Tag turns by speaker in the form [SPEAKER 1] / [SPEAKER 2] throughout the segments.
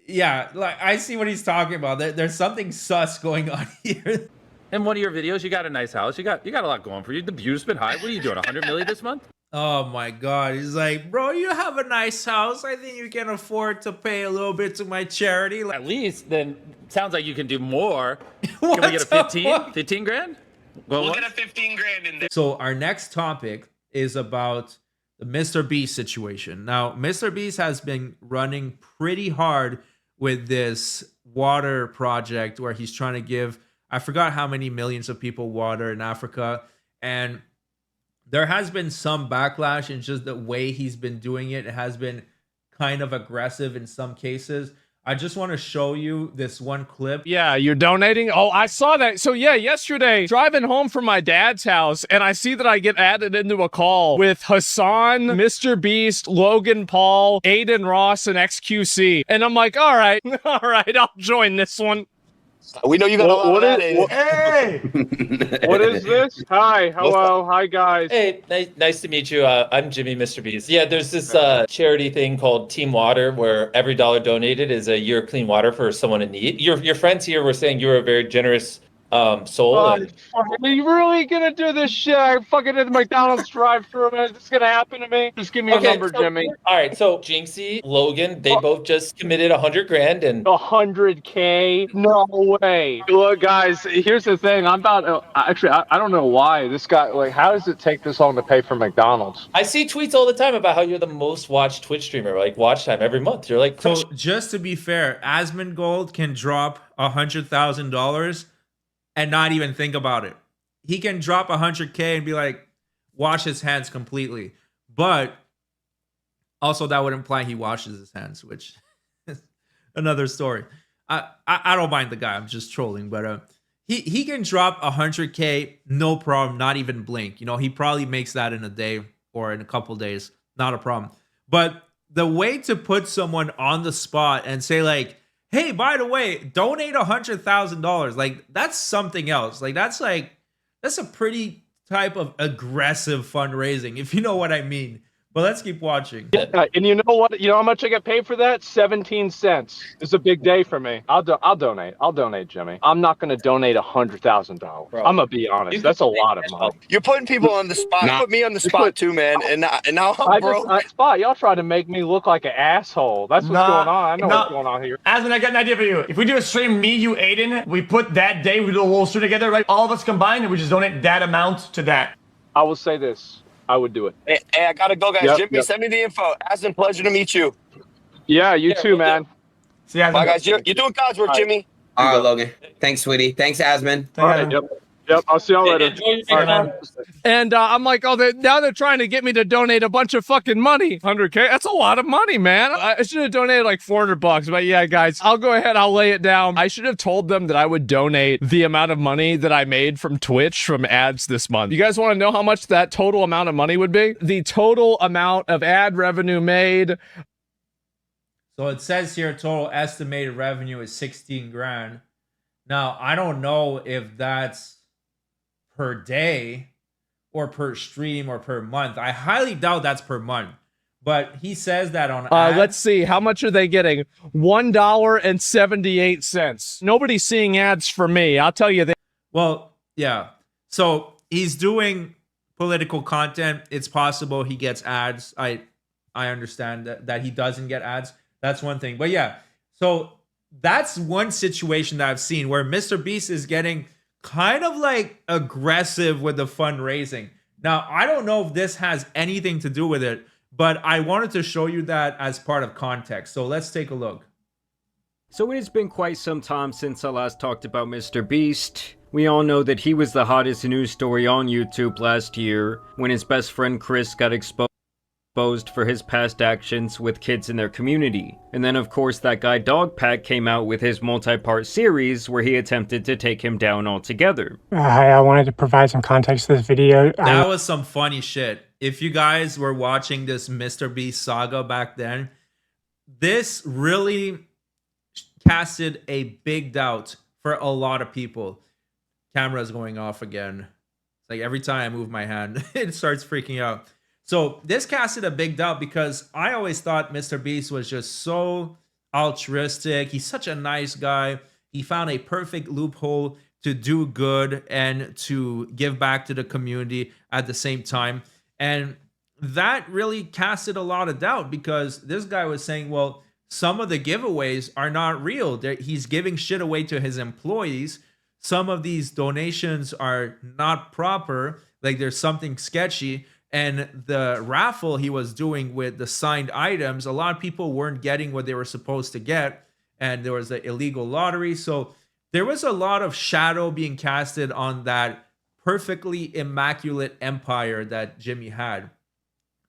[SPEAKER 1] Yeah, like I see what he's talking about. There's something sus going on here.
[SPEAKER 2] In one of your videos, you got a nice house. You got a lot going for you. The view's been high. What are you doing? 100 million this month?
[SPEAKER 1] Oh my god. He's like, bro, you have a nice house. I think you can afford to pay a little bit to my charity. Like,
[SPEAKER 2] At least then sounds like you can do more.
[SPEAKER 1] what
[SPEAKER 2] Can we get a
[SPEAKER 1] the
[SPEAKER 2] 15?
[SPEAKER 1] fuck?
[SPEAKER 2] 15 grand?
[SPEAKER 3] We'll get a 15 grand in there.
[SPEAKER 1] So our next topic is about the MrBeast situation. Now, MrBeast has been running pretty hard with this water project where he's trying to give, I forgot how many millions of people water in Africa. And there has been some backlash in just the way he's been doing it. It has been kind of aggressive in some cases. I just want to show you this one clip.
[SPEAKER 4] Yeah, you're donating? Oh, I saw that. So yeah, yesterday, driving home from my dad's house, and I see that I get added into a call with Hassan, MrBeast, Logan Paul, Aiden Ross, and XQC. And I'm like, all right, I'll join this one.
[SPEAKER 3] We know you got a lot of that in it.
[SPEAKER 4] Hey! What is this? Hi, hello, hi guys.
[SPEAKER 2] Hey, nice to meet you. I'm Jimmy, MrBeast. Yeah, there's this charity thing called Team Water where every dollar donated is a year of clean water for someone in need. Your friends here were saying you were a very generous soul.
[SPEAKER 4] Are you really gonna do this shit? I fucking did the McDonald's drive-thru, man. Is this gonna happen to me? Just give me a number,
[SPEAKER 2] so,
[SPEAKER 4] Jimmy.
[SPEAKER 2] All right, so Jinxie, Logan, they both just committed 100 grand and
[SPEAKER 4] 100K? No way. Look, guys, here's the thing. I'm about actually, I don't know why this guy, like, how does it take this long to pay for McDonald's?
[SPEAKER 2] I see tweets all the time about how you're the most watched Twitch streamer, like watch time every month. You're like,
[SPEAKER 1] So just to be fair, Asmongold can drop $100,000 and not even think about it. He can drop 100K and be like, wash his hands completely. But also that would imply he washes his hands, which is another story. I don't mind the guy. I'm just trolling, but he can drop 100K, no problem, not even blink. You know, he probably makes that in a day or in a couple days, not a problem. But the way to put someone on the spot and say like, hey, by the way, donate $100,000. Like, that's something else. Like, that's a pretty type of aggressive fundraising, if you know what I mean. But let's keep watching.
[SPEAKER 4] Yeah, and you know what? You know how much I get paid for that? 17 cents. It's a big day for me. I'll donate. I'll donate, Jimmy. I'm not gonna donate $100,000. I'm gonna be honest. That's a lot of money.
[SPEAKER 3] You're putting people on the spot. You put me on the spot too, man. And now I'm broke.
[SPEAKER 4] Y'all try to make me look like an asshole. That's what's going on. I know what's going on here.
[SPEAKER 5] Asmon, I got an idea for you. If we do a stream, me, you, Aiden, we put that day, we do a whole stream together, right? All of us combined, and we just donate that amount to that.
[SPEAKER 4] I will say this. I would do it.
[SPEAKER 3] Hey, I gotta go, guys. Jimmy, send me the info. Asmon, pleasure to meet you.
[SPEAKER 4] Yeah, you too, man.
[SPEAKER 5] See ya.
[SPEAKER 3] Bye, guys. You're doing God's work, Jimmy.
[SPEAKER 6] All right, Logan. Thanks, sweetie. Thanks, Asmon.
[SPEAKER 4] All right, yep. I'll see y'all later.
[SPEAKER 2] enjoy your man.
[SPEAKER 4] And I'm like, oh, now they're trying to get me to donate a bunch of fucking money. 100K? That's a lot of money, man. I should have donated like $400, but yeah, guys, I'll go ahead. I'll lay it down. I should have told them that I would donate the amount of money that I made from Twitch from ads this month. You guys want to know how much that total amount of money would be? The total amount of ad revenue made.
[SPEAKER 1] So it says here total estimated revenue is 16 grand. Now, I don't know if that's per day or per stream or per month. I highly doubt that's per month. But he says that on ads.
[SPEAKER 4] Let's see. How much are they getting? $1.78. Nobody's seeing ads for me. I'll tell you that.
[SPEAKER 1] Well, yeah. So he's doing political content. It's possible he gets ads. I understand that he doesn't get ads. That's one thing. But yeah, so that's one situation that I've seen where MrBeast is getting kind of like aggressive with the fundraising. Now, I don't know if this has anything to do with it, but I wanted to show you that as part of context. So let's take a look.
[SPEAKER 7] So it has been quite some time since I last talked about MrBeast. We all know that he was the hottest news story on YouTube last year when his best friend Chris got exposed for his past actions with kids in their community. And then of course that guy Dogpack came out with his multi-part series where he attempted to take him down altogether.
[SPEAKER 8] Hi, I wanted to provide some context to this video.
[SPEAKER 1] That was some funny shit. If you guys were watching this MrBeast saga back then, this really casted a big doubt for a lot of people. Camera's going off again. It's like every time I move my hand, it starts freaking out. So this casted a big doubt because I always thought MrBeast was just so altruistic. He's such a nice guy. He found a perfect loophole to do good and to give back to the community at the same time. And that really casted a lot of doubt because this guy was saying, well, some of the giveaways are not real. He's giving shit away to his employees. Some of these donations are not proper. Like there's something sketchy. And the raffle he was doing with the signed items, a lot of people weren't getting what they were supposed to get. And there was the illegal lottery. So there was a lot of shadow being casted on that perfectly immaculate empire that Jimmy had.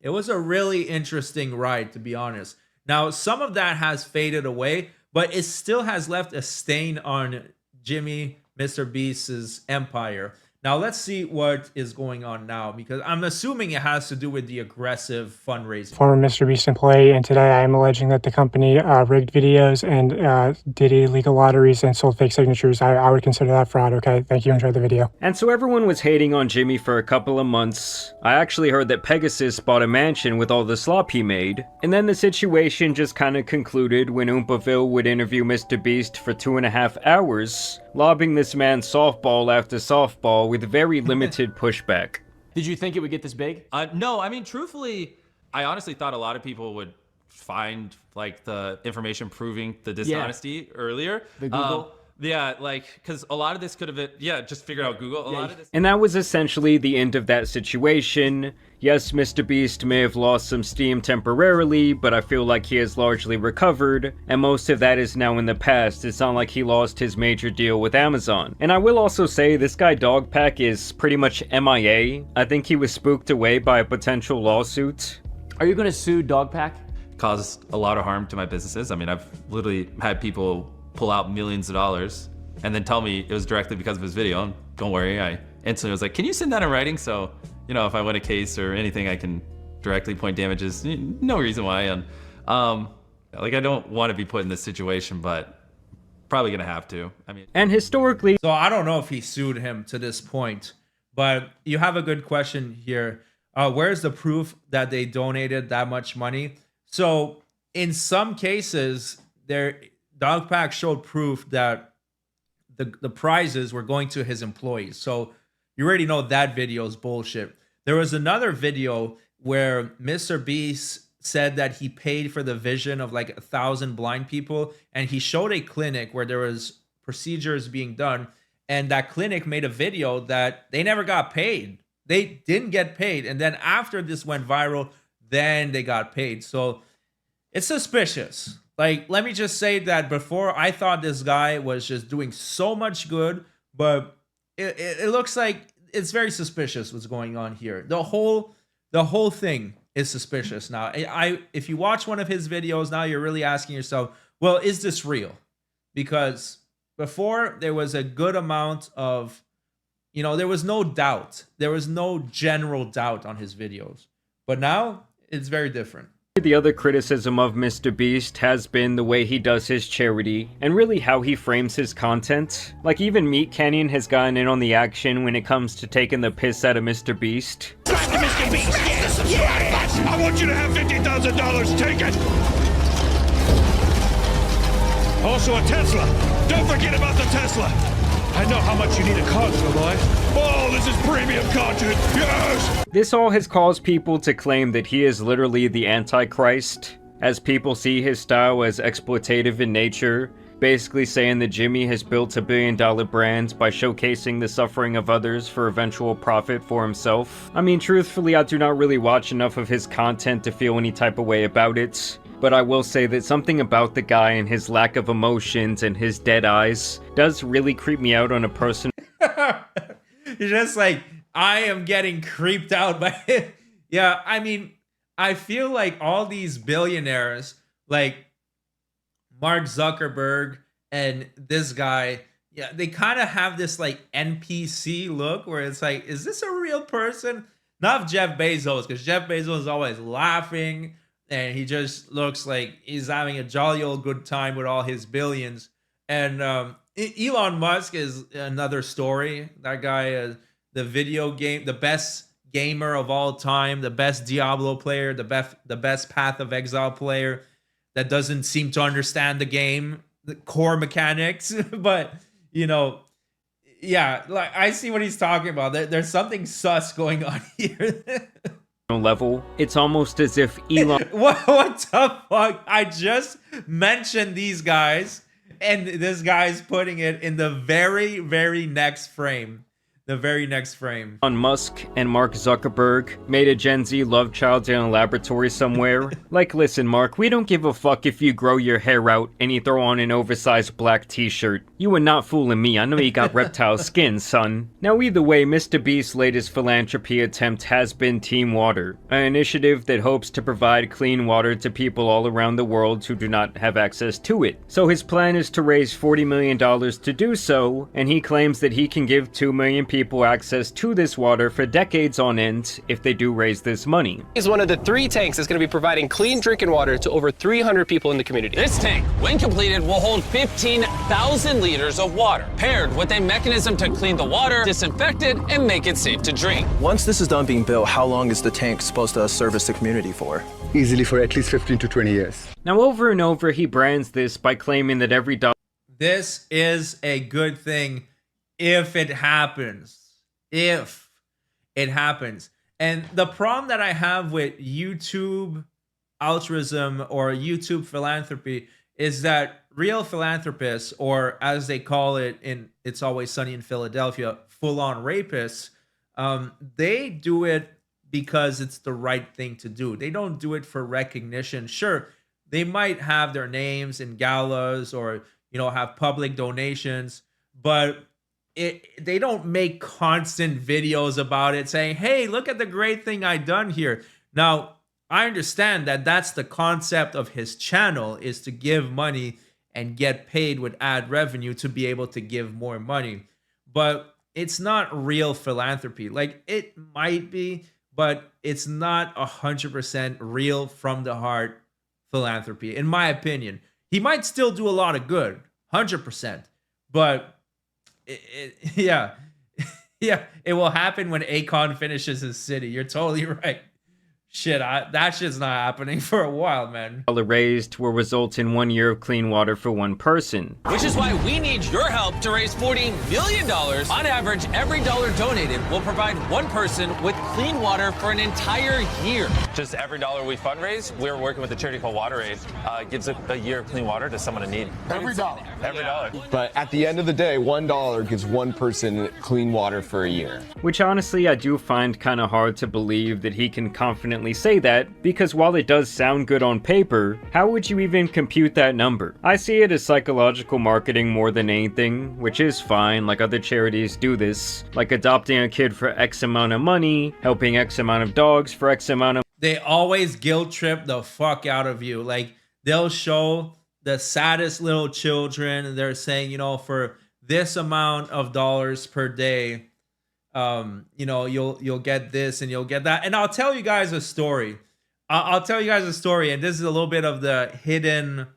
[SPEAKER 1] It was a really interesting ride, to be honest. Now, some of that has faded away, but it still has left a stain on Jimmy, MrBeast's empire. Now, let's see what is going on now, because I'm assuming it has to do with the aggressive fundraising.
[SPEAKER 8] Former MrBeast employee, and today I am alleging that the company rigged videos and did illegal lotteries and sold fake signatures. I would consider that fraud, okay? Thank you, enjoy the video.
[SPEAKER 7] And so everyone was hating on Jimmy for a couple of months. I actually heard that Pegasus bought a mansion with all the slop he made. And then the situation just kind of concluded when Oompaville would interview MrBeast for 2.5 hours, lobbing this man softball after softball with very limited pushback.
[SPEAKER 9] Did you think it would get this big?
[SPEAKER 10] No, I mean, truthfully, I honestly thought a lot of people would find like the information proving the dishonesty earlier.
[SPEAKER 9] The Google?
[SPEAKER 10] Yeah, like, because a lot of this could have been, just figured out Google. A lot of this.
[SPEAKER 7] And that was essentially the end of that situation. Yes, MrBeast may have lost some steam temporarily, but I feel like he has largely recovered, and most of that is now in the past. It's not like he lost his major deal with Amazon. And I will also say, this guy Dogpack is pretty much MIA. I think he was spooked away by a potential lawsuit.
[SPEAKER 9] Are you going to sue Dogpack?
[SPEAKER 10] Caused a lot of harm to my businesses. I mean, I've literally had people pull out millions of dollars and then tell me it was directly because of his video. And don't worry, I instantly was like, can you send that in writing? So, you know, if I win a case or anything, I can directly point damages. No reason why. And like, I don't want to be put in this situation, but probably gonna have to. I mean,
[SPEAKER 7] and historically,
[SPEAKER 1] so I don't know if he sued him to this point, but you have a good question here. Where's the proof that they donated that much money? So in some cases, Dogpack showed proof that the prizes were going to his employees. So you already know that video is bullshit. There was another video where MrBeast said that he paid for the vision of like 1,000 blind people, and he showed a clinic where there was procedures being done, and that clinic made a video that they never got paid. They didn't get paid, and then after this went viral, then they got paid. So it's suspicious. Like, let me just say that before I thought this guy was just doing so much good, but it looks like it's very suspicious what's going on here. The whole thing is suspicious now. If you watch one of his videos now, you're really asking yourself, well, is this real? Because before there was a good amount of, there was no doubt. There was no general doubt on his videos. But now it's very different.
[SPEAKER 7] The other criticism of MrBeast has been the way he does his charity, and really how he frames his content. Like, even Meat Canyon has gotten in on the action when it comes to taking the piss out of MrBeast.
[SPEAKER 11] MrBeast, yes! I want you to have $50,000, take it! Also a Tesla! Don't forget about the Tesla! I know how much you need a console, boy. Oh, this is premium content, yes!
[SPEAKER 7] This all has caused people to claim that he is literally the Antichrist, as people see his style as exploitative in nature, basically saying that Jimmy has built a billion-dollar brand by showcasing the suffering of others for eventual profit for himself. I mean, truthfully, I do not really watch enough of his content to feel any type of way about it. But I will say that something about the guy and his lack of emotions and his dead eyes does really creep me out on a personal...
[SPEAKER 1] You're just like, I am getting creeped out by it. Yeah, I mean, I feel like all these billionaires, like Mark Zuckerberg and this guy, yeah, they kind of have this like NPC look where it's like, is this a real person? Not Jeff Bezos, because Jeff Bezos is always laughing. And he just looks like he's having a jolly old good time with all his billions. And Elon Musk is another story. That guy, the video game, the best gamer of all time, the best Diablo player, the best Path of Exile player, that doesn't seem to understand the game, the core mechanics. But, you know, yeah, like I see what he's talking about. There's something sus going on here.
[SPEAKER 7] Level, it's almost as if Elon
[SPEAKER 1] what the fuck? I just mentioned these guys, and this guy's putting it in the very, very next frame. The very next frame.
[SPEAKER 7] Musk and Mark Zuckerberg made a Gen Z love child in a laboratory somewhere. Like, listen, Mark, we don't give a fuck if you grow your hair out and you throw on an oversized black t-shirt. You are not fooling me. I know you got reptile skin, son. Now, either way, MrBeast's latest philanthropy attempt has been Team Water, an initiative that hopes to provide clean water to people all around the world who do not have access to it. So his plan is to raise $40 million to do so, and he claims that he can give 2 million people access to this water for decades on end if they do raise this money.
[SPEAKER 12] Is one of the 3 tanks that's going to be providing clean drinking water to over 300 people in the community.
[SPEAKER 13] This tank, when completed, will hold 15,000 liters of water, paired with a mechanism to clean the water, disinfect it, and make it safe to drink.
[SPEAKER 14] Once this is done being built, how long is the tank supposed to service the community for?
[SPEAKER 15] Easily for at least 15 to 20 years.
[SPEAKER 7] Now, over and over, he brands this by claiming that every dollar.
[SPEAKER 1] This is a good thing if it happens. If it happens. And the problem that I have with YouTube altruism or YouTube philanthropy is that real philanthropists, or as they call it in It's Always Sunny in Philadelphia, full-on rapists, they do it because it's the right thing to do. They don't do it for recognition. Sure, they might have their names in galas or, you know, have public donations, but they don't make constant videos about it saying, hey, look at the great thing I done here. Now, I understand that that's the concept of his channel, is to give money and get paid with ad revenue to be able to give more money. But it's not real philanthropy. Like, it might be, but it's not 100% real from the heart philanthropy, in my opinion. He might still do a lot of good, 100%, but yeah, it will happen when Akon finishes his city. You're totally right. Shit, that shit's not happening for a while, man.
[SPEAKER 7] Raised will result in 1 year of clean water for one person.
[SPEAKER 13] Which is why we need your help to raise $40 million. On average, every dollar donated will provide one person with clean water for an entire year.
[SPEAKER 16] Just every dollar we fundraise, we're working with a charity called WaterAid, gives a year of clean water to someone in need.
[SPEAKER 15] Every dollar.
[SPEAKER 16] Every dollar.
[SPEAKER 15] But at the end of the day, $1 gives one person clean water for a year.
[SPEAKER 7] Which honestly I do find kind of hard to believe that he can confidently say that, because while it does sound good on paper, how would you even compute that number? I see it as psychological marketing more than anything, which is fine. Like, other charities do this, like adopting a kid for X amount of money, helping X amount of dogs for X amount of.
[SPEAKER 1] They always guilt trip the fuck out of you. Like, they'll show the saddest little children and they're saying, you know, for this amount of dollars per day, you know, you'll get this and you'll get that. And I'll tell you guys a story. I'll tell you guys a story, and this is a little bit of the hidden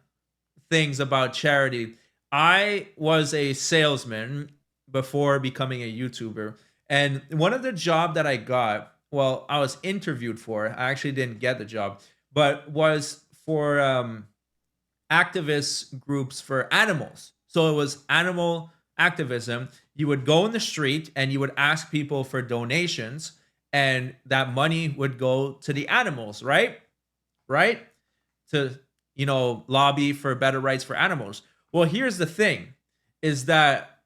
[SPEAKER 1] things about charity. I was a salesman before becoming a YouTuber, and one of the job that I got, well, I was interviewed for, I actually didn't get the job, but was for activist groups for animals. So it was animal activism. You would go in the street and you would ask people for donations, and that money would go to the animals, right? To, you know, lobby for better rights for animals. Well, here's the thing, is that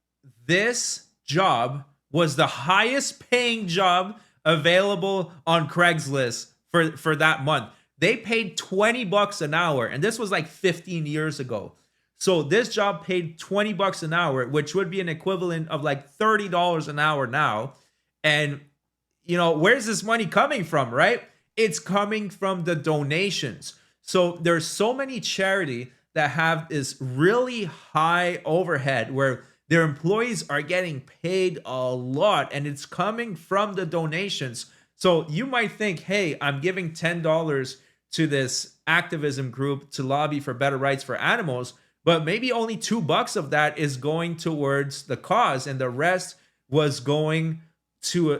[SPEAKER 1] this job was the highest paying job available on Craigslist for that month. They paid $20 an hour, and this was like 15 years ago. So this job paid $20 an hour, which would be an equivalent of like $30 an hour now. And, you know, where's this money coming from, right? It's coming from the donations. So there's so many charity that have this really high overhead where their employees are getting paid a lot, and it's coming from the donations. So you might think, hey, I'm giving $10 to this activism group to lobby for better rights for animals, but maybe only $2 of that is going towards the cause, and the rest is going to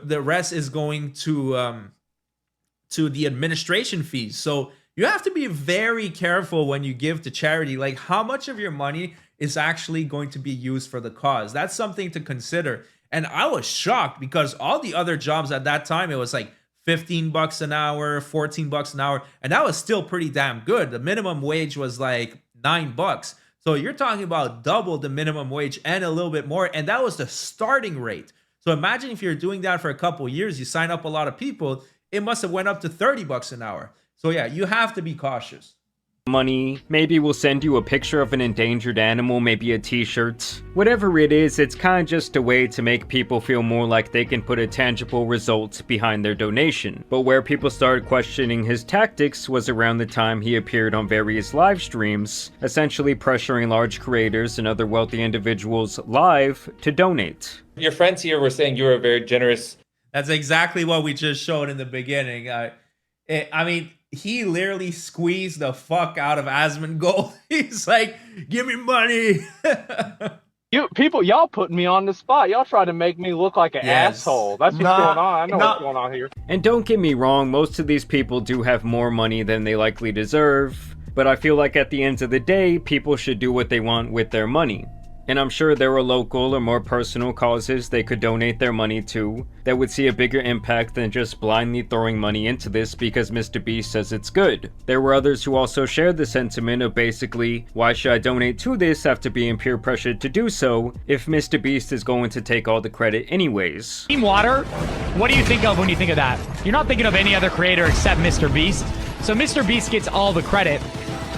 [SPEAKER 1] the administration fees. So you have to be very careful when you give to charity. Like, how much of your money is actually going to be used for the cause? That's something to consider. And I was shocked because all the other jobs at that time, it was like 15 bucks an hour, 14 bucks an hour. And that was still pretty damn good. The minimum wage was like $9. So you're talking about double the minimum wage and a little bit more. And that was the starting rate. So imagine if you're doing that for a couple of years, you sign up a lot of people, it must have went up to 30 bucks an hour. So yeah, you have to be cautious.
[SPEAKER 7] Money, maybe we'll send you a picture of an endangered animal, maybe a t-shirt. Whatever it is, it's kind of just a way to make people feel more like they can put a tangible result behind their donation. But where people started questioning his tactics was around the time he appeared on various live streams, essentially pressuring large creators and other wealthy individuals live to donate.
[SPEAKER 2] Your friends here were saying you were a very generous...
[SPEAKER 1] That's exactly what we just showed in the beginning. I mean, he literally squeezed the fuck out of Asmongold. He's like, give me money.
[SPEAKER 4] Y'all putting me on the spot. Y'all try to make me look like an asshole. That's what's going on. I know what's going on here.
[SPEAKER 7] And don't get me wrong, most of these people do have more money than they likely deserve. But I feel like at the end of the day, people should do what they want with their money. And I'm sure there are local or more personal causes they could donate their money to that would see a bigger impact than just blindly throwing money into this because MrBeast says it's good. There were others who also shared the sentiment of basically, why should I donate to this after being peer pressured to do so if MrBeast is going to take all the credit anyways?
[SPEAKER 17] Team Water, what do you think of when you think of that? You're not thinking of any other creator except MrBeast. So MrBeast gets all the credit.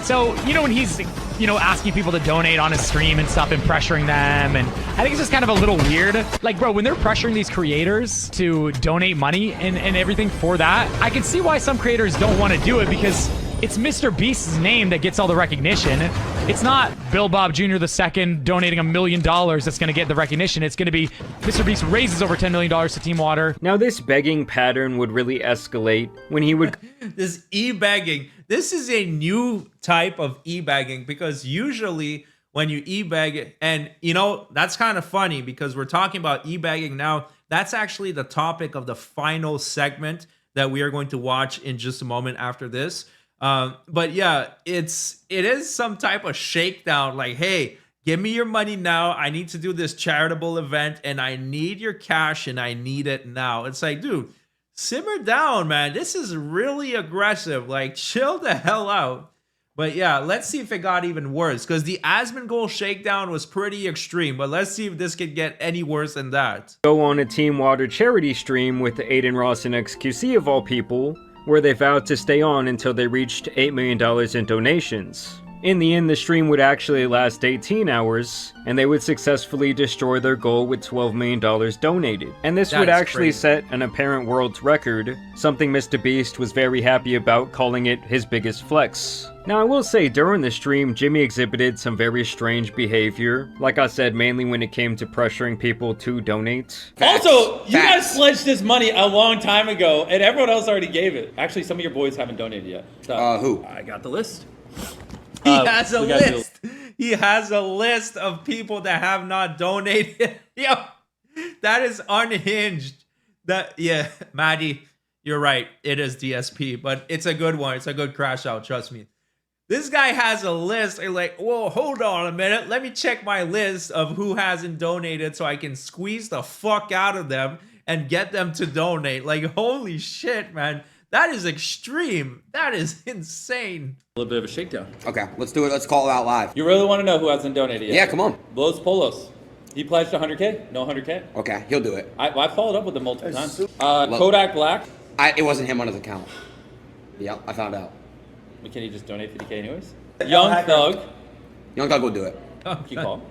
[SPEAKER 17] So, you know, when he's, you know, asking people to donate on his stream and stuff and pressuring them, and I think it's just kind of a little weird. Like, bro, when they're pressuring these creators to donate money and everything for that, I can see why some creators don't want to do it because it's MrBeast's name that gets all the recognition. It's not Bill Bob Jr. II donating $1 million that's going to get the recognition. It's going to be MrBeast raises over $10 million to Team Water.
[SPEAKER 7] Now, this begging pattern would really escalate when he would...
[SPEAKER 1] This e-begging. This is a new type of e-begging because usually when you e-beg, and you know, that's kind of funny because we're talking about e-begging now. That's actually the topic of the final segment that we are going to watch in just a moment after this. But yeah, it is some type of shakedown. Like, hey, give me your money now. I need to do this charitable event and I need your cash and I need it now. It's like, dude, simmer down, man. This is really aggressive. Like, chill the hell out. But yeah, let's see if it got even worse because the Asmongold shakedown was pretty extreme. But let's see if this could get any worse than that.
[SPEAKER 7] Go on a Team Water charity stream with Aiden Ross and XQC of all people, where they vowed to stay on until they reached $8 million in donations. In the end, the stream would actually last 18 hours, and they would successfully destroy their goal with $12 million donated. And this would actually set an apparent world record, something MrBeast was very happy about, calling it his biggest flex. Now, I will say, during the stream, Jimmy exhibited some very strange behavior. Like I said, mainly when it came to pressuring people to donate.
[SPEAKER 18] Also, you guys pledged this money a long time ago, and everyone else already gave it. Actually, some of your boys haven't donated yet. So,
[SPEAKER 6] who?
[SPEAKER 18] I got the list.
[SPEAKER 1] He has a list. He has a list of people that have not donated. Yo, that is unhinged. Yeah, Maddie, you're right. It is DSP, but it's a good one. It's a good crash out. Trust me. This guy has a list. I'm like, whoa, hold on a minute. Let me check my list of who hasn't donated so I can squeeze the fuck out of them and get them to donate. Like, holy shit, man. That is extreme. That is insane.
[SPEAKER 18] A little bit of a shakedown.
[SPEAKER 6] Okay, let's do it. Let's call it out live.
[SPEAKER 18] You really want to know who hasn't donated yet?
[SPEAKER 6] Yeah, come on.
[SPEAKER 18] Los Polos. He pledged 100K. No 100K.
[SPEAKER 6] Okay, he'll do it.
[SPEAKER 18] I followed up with him multiple times. Kodak Black.
[SPEAKER 6] It wasn't him on his account. Yep, I found out.
[SPEAKER 18] But can he just donate 50K anyways? Young Thug.
[SPEAKER 6] Young Thug will do it.
[SPEAKER 18] Keep calm.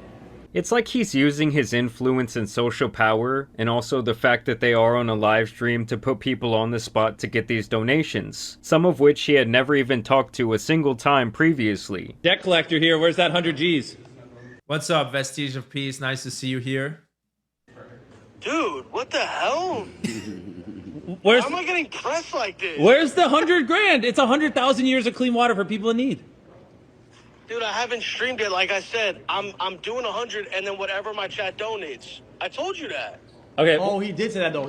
[SPEAKER 7] It's like he's using his influence and social power, and also the fact that they are on a live stream to put people on the spot to get these donations, some of which he had never even talked to a single time previously.
[SPEAKER 18] Debt collector here, where's that 100 G's?
[SPEAKER 1] What's up, Vestige of Peace? Nice to see you here.
[SPEAKER 19] Dude, what the hell? How am I getting pressed like this?
[SPEAKER 18] Where's the 100 grand? It's 100,000 years of clean water for people in need.
[SPEAKER 19] Dude, I haven't streamed it. Like I said, I'm doing 100 and then whatever my chat donates. I told you that.
[SPEAKER 18] Okay.
[SPEAKER 5] Oh, he did say that though.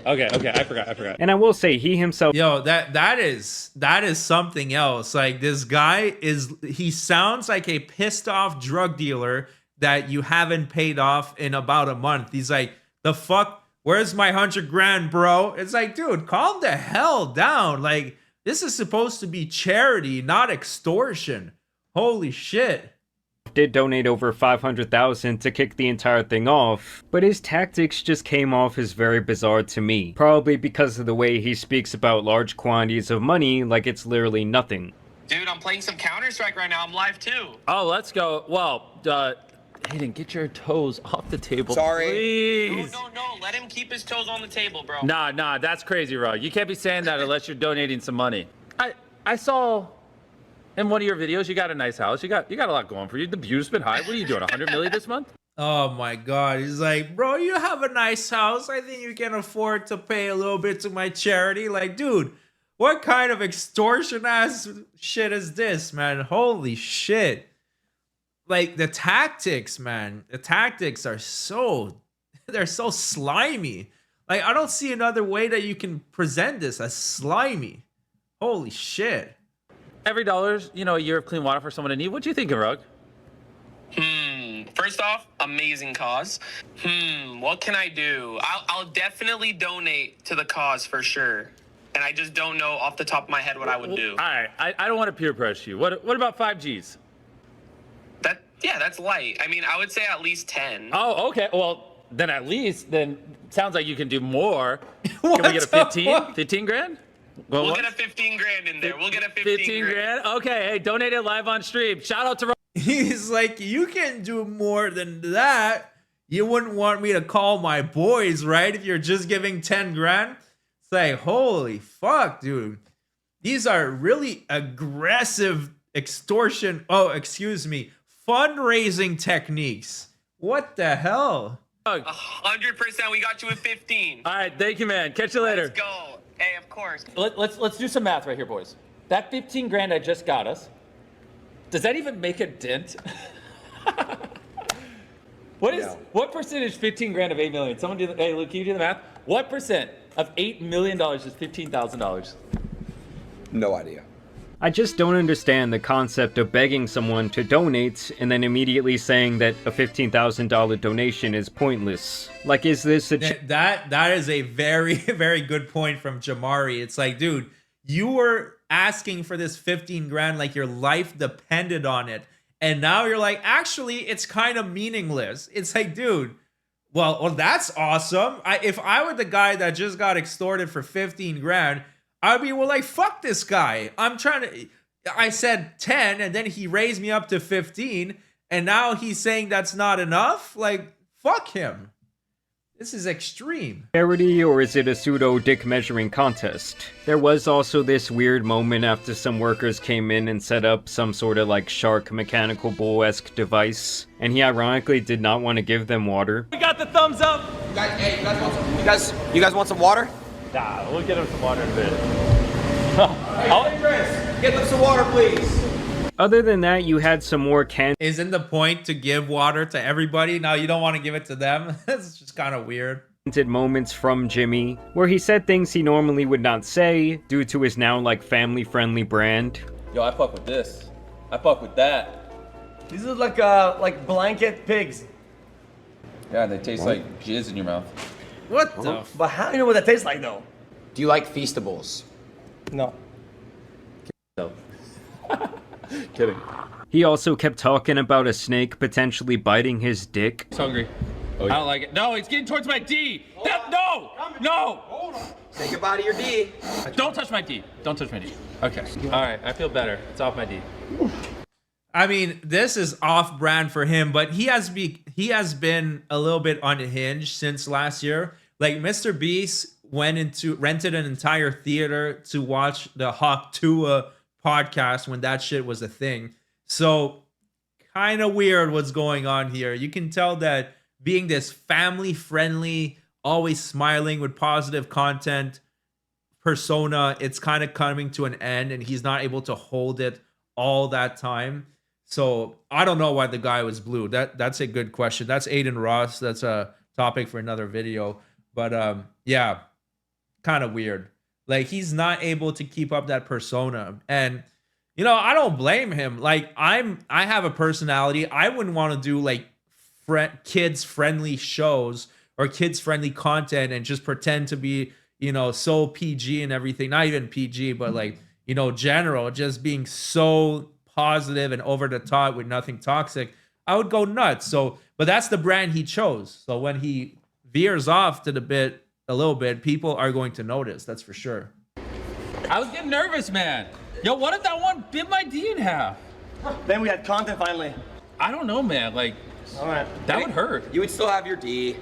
[SPEAKER 18] Okay, I forgot.
[SPEAKER 7] And I will say, he himself...
[SPEAKER 1] Yo, that is something else. Like, this guy he sounds like a pissed off drug dealer that you haven't paid off in about a month. He's like, the fuck? Where's my 100 grand, bro? It's like, dude, calm the hell down. Like, this is supposed to be charity, not extortion. Holy shit.
[SPEAKER 7] Did donate over $500,000 to kick the entire thing off, but his tactics just came off as very bizarre to me, probably because of the way he speaks about large quantities of money like it's literally nothing.
[SPEAKER 20] Dude, I'm playing some Counter-Strike right now. I'm live too.
[SPEAKER 13] Oh, let's go. Well, Hayden, get your toes off the table.
[SPEAKER 20] Sorry.
[SPEAKER 13] Please.
[SPEAKER 20] No. Let him keep his toes on the table, bro.
[SPEAKER 13] Nah, that's crazy, Rod. You can't be saying that unless you're donating some money. I saw in one of your videos, you got a nice house. You got a lot going for you. The view's been high. What are you doing, 100 million this month?
[SPEAKER 1] Oh my God. He's like, bro, you have a nice house. I think you can afford to pay a little bit to my charity. Like, dude, what kind of extortion ass shit is this, man? Holy shit. Like, the tactics, man. The tactics are they're so slimy. Like, I don't see another way that you can present this as slimy. Holy shit.
[SPEAKER 13] Every $1, a year of clean water for someone in need. What do you think, Rug?
[SPEAKER 20] First off, amazing cause. What can I do? I'll definitely donate to the cause for sure. And I just don't know off the top of my head what I would do.
[SPEAKER 13] All right, I don't want to peer pressure you. What about 5Gs?
[SPEAKER 20] Yeah, that's light. I mean, I would say at least 10.
[SPEAKER 13] Oh, okay. Well, then sounds like you can do more. Can we get a 15? 15 grand?
[SPEAKER 20] We'll get a 15 grand in there. We'll get a 15
[SPEAKER 13] grand. Okay, hey, donate it live on stream. Shout out to...
[SPEAKER 1] He's like, you can do more than that. You wouldn't want me to call my boys, right? If you're just giving 10 grand. It's like, holy fuck, dude. These are really aggressive extortion. Oh, excuse me. Fundraising techniques. What the hell?
[SPEAKER 20] 100%. We got you at 15.
[SPEAKER 13] All right, thank you, man. Catch you later.
[SPEAKER 20] Let's go. Hey, of course.
[SPEAKER 18] Let's do some math right here, boys. That 15 grand I just got us, does that even make a dent? What percentage 15 grand of 8 million? Someone do hey, Luke, can you do the math? What percent of $8 million is $15,000?
[SPEAKER 6] No idea.
[SPEAKER 7] I just don't understand the concept of begging someone to donate and then immediately saying that a $15,000 donation is pointless. Like, is this a...
[SPEAKER 1] That is a very, very good point from Jamari. It's like, dude, you were asking for this 15 grand like your life depended on it. And now you're like, actually, it's kind of meaningless. It's like, dude, well, that's awesome. If I were the guy that just got extorted for 15 grand, I'd be, well, like, fuck this guy. I said 10, and then he raised me up to 15, and now he's saying that's not enough? Like, fuck him. This is extreme.
[SPEAKER 7] Charity, or is it a pseudo dick measuring contest? There was also this weird moment after some workers came in and set up some sort of like shark mechanical bull-esque device, and he ironically did not want to give them water.
[SPEAKER 13] We got the thumbs up.
[SPEAKER 6] Hey, you guys want some? You guys want some water?
[SPEAKER 13] Nah, we'll get him some water in a bit.
[SPEAKER 6] Hey, Chris, get them some water, please.
[SPEAKER 7] Other than that, you had some more
[SPEAKER 1] Isn't the point to give water to everybody? Now you don't want to give it to them? That's just kind of weird.
[SPEAKER 7] Moments from Jimmy, where he said things he normally would not say due to his now like family-friendly brand.
[SPEAKER 18] Yo, I fuck with this. I fuck with that.
[SPEAKER 5] These are like blanket pigs.
[SPEAKER 18] Yeah, they taste like jizz in your mouth.
[SPEAKER 1] What the?
[SPEAKER 5] But how do you know what that tastes like though?
[SPEAKER 6] Do you like Feastables?
[SPEAKER 5] No.
[SPEAKER 18] No. Kidding.
[SPEAKER 7] He also kept talking about a snake potentially biting his dick.
[SPEAKER 18] He's hungry. Oh, yeah. I don't like it. No, he's getting towards my D. No!
[SPEAKER 6] Hold on. Say goodbye to your D.
[SPEAKER 18] Don't touch my D. Don't touch my D. Okay. All right. I feel better. It's off my D.
[SPEAKER 1] I mean, this is off-brand for him, but he has been a little bit unhinged since last year. Like, MrBeast rented an entire theater to watch the Hawk Tua podcast when that shit was a thing. So kind of weird what's going on here. You can tell that being this family friendly, always smiling with positive content persona, it's kind of coming to an end and he's not able to hold it all that time. So I don't know why the guy was blue. That's a good question. That's Aiden Ross. That's a topic for another video. But yeah, kind of weird. Like he's not able to keep up that persona. And you know, I don't blame him. Like I have a personality. I wouldn't want to do like kids friendly shows or kids friendly content and just pretend to be, you know, so PG and everything. Not even PG, but like, you know, general, just being so positive and over the top with nothing toxic. I would go nuts. So, but that's the brand he chose. So when he veers off to a little bit, people are going to notice. That's for sure.
[SPEAKER 13] I was getting nervous, man. Yo, what if that one bit my D in half?
[SPEAKER 5] Then we had content finally.
[SPEAKER 13] I don't know, man. Like,
[SPEAKER 5] all right,
[SPEAKER 13] that would hurt.
[SPEAKER 6] You would still have your D.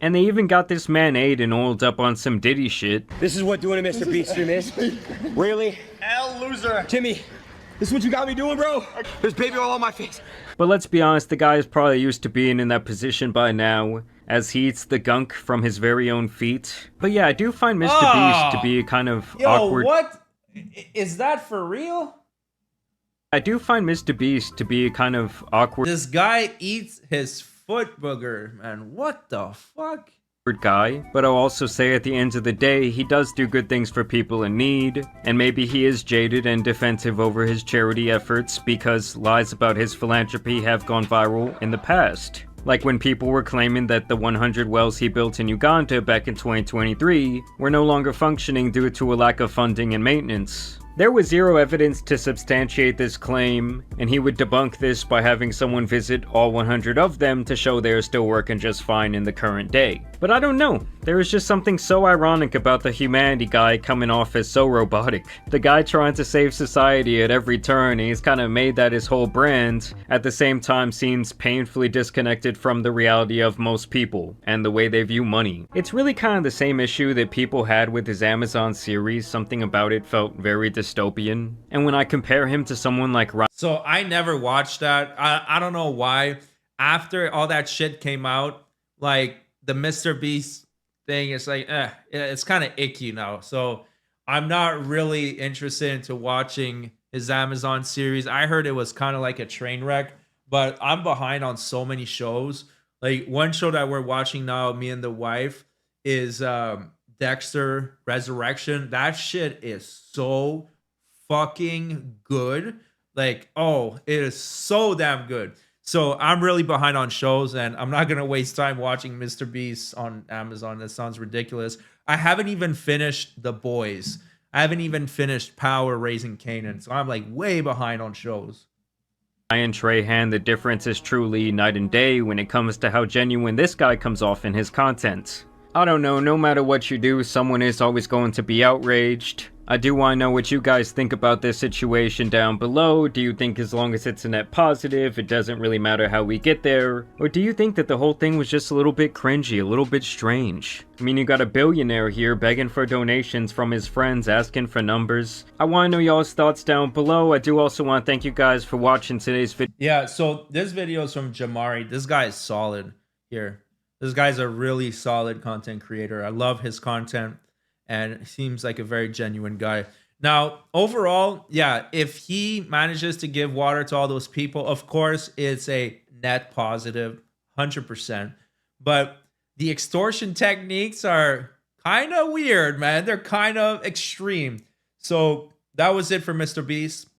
[SPEAKER 7] And they even got this man Aiden oiled up on some Diddy shit.
[SPEAKER 5] This is what doing a MrBeast stream is? Really? L loser. Jimmy, this is what you got me doing, bro? There's baby oil on my face.
[SPEAKER 7] But let's be honest, the guy is probably used to being in that position by now, as he eats the gunk from his very own feet. But yeah, I do find MrBeast to be a kind of awkward...
[SPEAKER 1] What? Is that for real?
[SPEAKER 7] I do find MrBeast to be a kind of awkward...
[SPEAKER 1] This guy eats his foot booger, man. What the fuck?
[SPEAKER 7] Guy, but I'll also say at the end of the day, he does do good things for people in need, and maybe he is jaded and defensive over his charity efforts because lies about his philanthropy have gone viral in the past. Like when people were claiming that the 100 wells he built in Uganda back in 2023 were no longer functioning due to a lack of funding and maintenance. There was zero evidence to substantiate this claim, and he would debunk this by having someone visit all 100 of them to show they're still working just fine in the current day. But I don't know, there is just something so ironic about the humanity guy coming off as so robotic. The guy trying to save society at every turn, and he's kind of made that his whole brand, at the same time seems painfully disconnected from the reality of most people, and the way they view money. It's really kind of the same issue that people had with his Amazon series, something about it felt very dystopian. And when I compare him to someone like Ryan...
[SPEAKER 1] So I never watched that. I don't know why. After all that shit came out, like the MrBeast thing is like, it's kind of icky now. So I'm not really interested into watching his Amazon series. I heard it was kind of like a train wreck, but I'm behind on so many shows. Like one show that we're watching now, me and the wife, is Dexter Resurrection. That shit is so fucking good. Like, oh, it is so damn good. So I'm really behind on shows, and I'm not gonna waste time watching MrBeast on Amazon. That sounds ridiculous. I haven't even finished The Boys. I haven't even finished Power Raising Kanan, so I'm like way behind on shows.
[SPEAKER 7] Ryan Trahan, the difference is truly night and day when it comes to how genuine this guy comes off in his content. I don't know, no matter what you do, someone is always going to be outraged. I do want to know what you guys think about this situation down below. Do you think as long as it's a net positive, it doesn't really matter how we get there? Or do you think that the whole thing was just a little bit cringy, a little bit strange? I mean, you got a billionaire here begging for donations from his friends, asking for numbers. I want to know y'all's thoughts down below. I do also want to thank you guys for watching today's video.
[SPEAKER 1] Yeah, so this video is from Jamari. This guy is solid here. This guy's a really solid content creator. I love his content, and seems like a very genuine guy. Now, overall, yeah, if he manages to give water to all those people, of course, it's a net positive, 100%. But the extortion techniques are kind of weird, man. They're kind of extreme. So that was it for MrBeast.